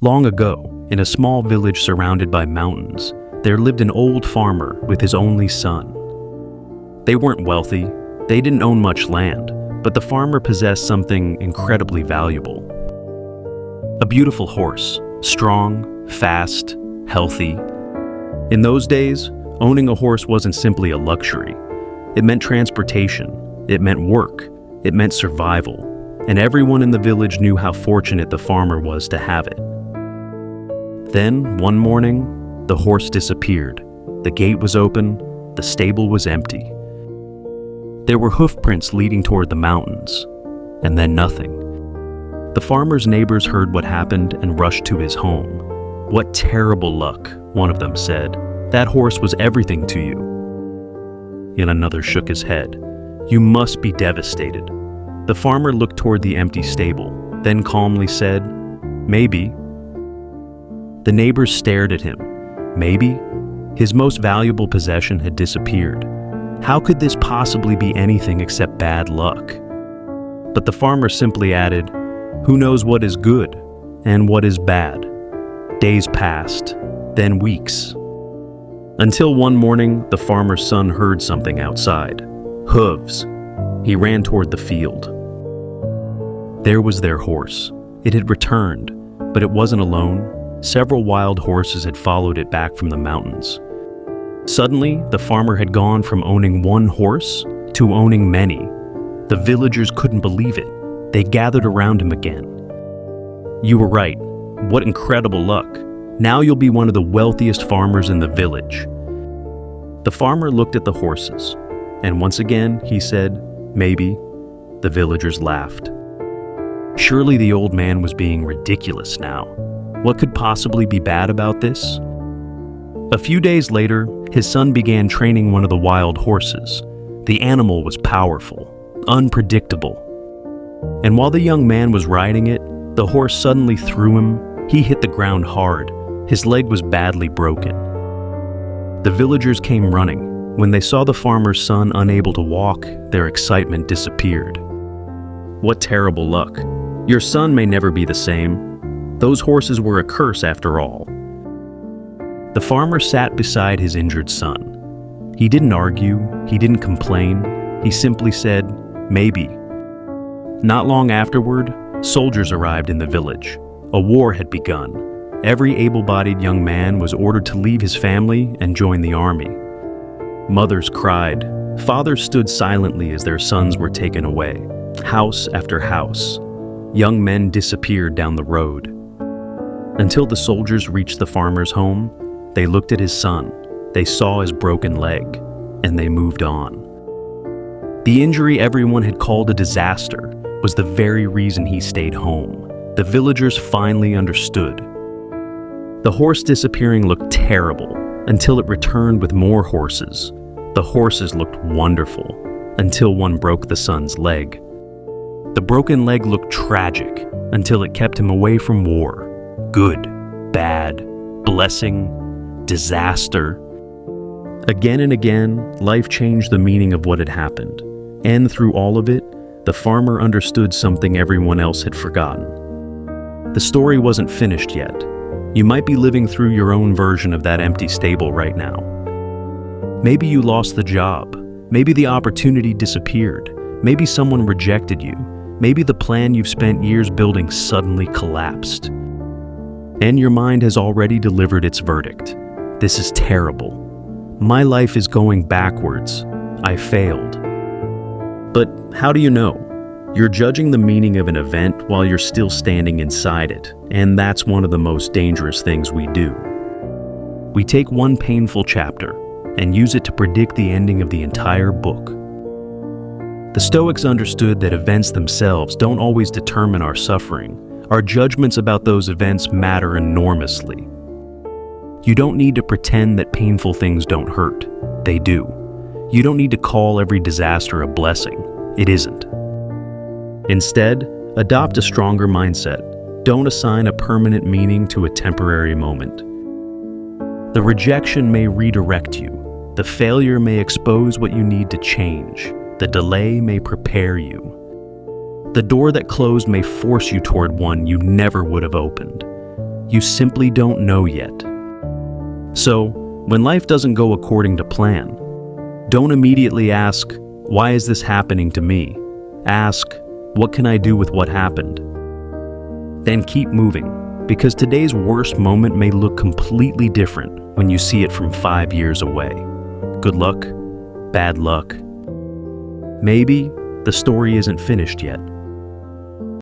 Long ago, in a small village surrounded by mountains, there lived an old farmer with his only son. They weren't wealthy, they didn't own much land, but the farmer possessed something incredibly valuable. A beautiful horse, strong, fast, healthy. In those days, owning a horse wasn't simply a luxury. It meant transportation, it meant work, it meant survival, and everyone in the village knew how fortunate the farmer was to have it. Then, one morning, the horse disappeared. The gate was open, the stable was empty. There were hoof prints leading toward the mountains, and then nothing. The farmer's neighbors heard what happened and rushed to his home. "What terrible luck," one of them said. "That horse was everything to you." Yet another shook his head. "You must be devastated." The farmer looked toward the empty stable, then calmly said, "Maybe." The neighbors stared at him. Maybe? His most valuable possession had disappeared. How could this possibly be anything except bad luck? But the farmer simply added, "Who knows what is good and what is bad?" Days passed, then weeks. Until one morning, the farmer's son heard something outside. Hooves. He ran toward the field. There was their horse. It had returned, but it wasn't alone. Several wild horses had followed it back from the mountains. Suddenly, the farmer had gone from owning one horse to owning many. The villagers couldn't believe it. They gathered around him again. "You were right. What incredible luck. Now you'll be one of the wealthiest farmers in the village." The farmer looked at the horses, and once again he said, "Maybe." The villagers laughed. Surely the old man was being ridiculous now. What could possibly be bad about this? A few days later, his son began training one of the wild horses. The animal was powerful, unpredictable. And while the young man was riding it, the horse suddenly threw him. He hit the ground hard. His leg was badly broken. The villagers came running. When they saw the farmer's son unable to walk, their excitement disappeared. "What terrible luck. Your son may never be the same. Those horses were a curse after all." The farmer sat beside his injured son. He didn't argue, he didn't complain, he simply said, "Maybe." Not long afterward, soldiers arrived in the village. A war had begun. Every able-bodied young man was ordered to leave his family and join the army. Mothers cried. Fathers stood silently as their sons were taken away. House after house. Young men disappeared down the road. Until the soldiers reached the farmer's home, they looked at his son, they saw his broken leg, and they moved on. The injury everyone had called a disaster was the very reason he stayed home. The villagers finally understood. The horse disappearing looked terrible until it returned with more horses. The horses looked wonderful until one broke the son's leg. The broken leg looked tragic until it kept him away from war. Good, bad, blessing, disaster. Again and again, life changed the meaning of what had happened. And through all of it, the farmer understood something everyone else had forgotten. The story wasn't finished yet. You might be living through your own version of that empty stable right now. Maybe you lost the job. Maybe the opportunity disappeared. Maybe someone rejected you. Maybe the plan you've spent years building suddenly collapsed. And your mind has already delivered its verdict. This is terrible. My life is going backwards. I failed. But how do you know? You're judging the meaning of an event while you're still standing inside it, and that's one of the most dangerous things we do. We take one painful chapter and use it to predict the ending of the entire book. The Stoics understood that events themselves don't always determine our suffering. Our judgments about those events matter enormously. You don't need to pretend that painful things don't hurt. They do. You don't need to call every disaster a blessing. It isn't. Instead, adopt a stronger mindset. Don't assign a permanent meaning to a temporary moment. The rejection may redirect you. The failure may expose what you need to change. The delay may prepare you. The door that closed may force you toward one you never would have opened. You simply don't know yet. So, when life doesn't go according to plan, don't immediately ask, "Why is this happening to me?" Ask, "What can I do with what happened?" Then keep moving, because today's worst moment may look completely different when you see it from 5 years away. Good luck, bad luck. Maybe the story isn't finished yet.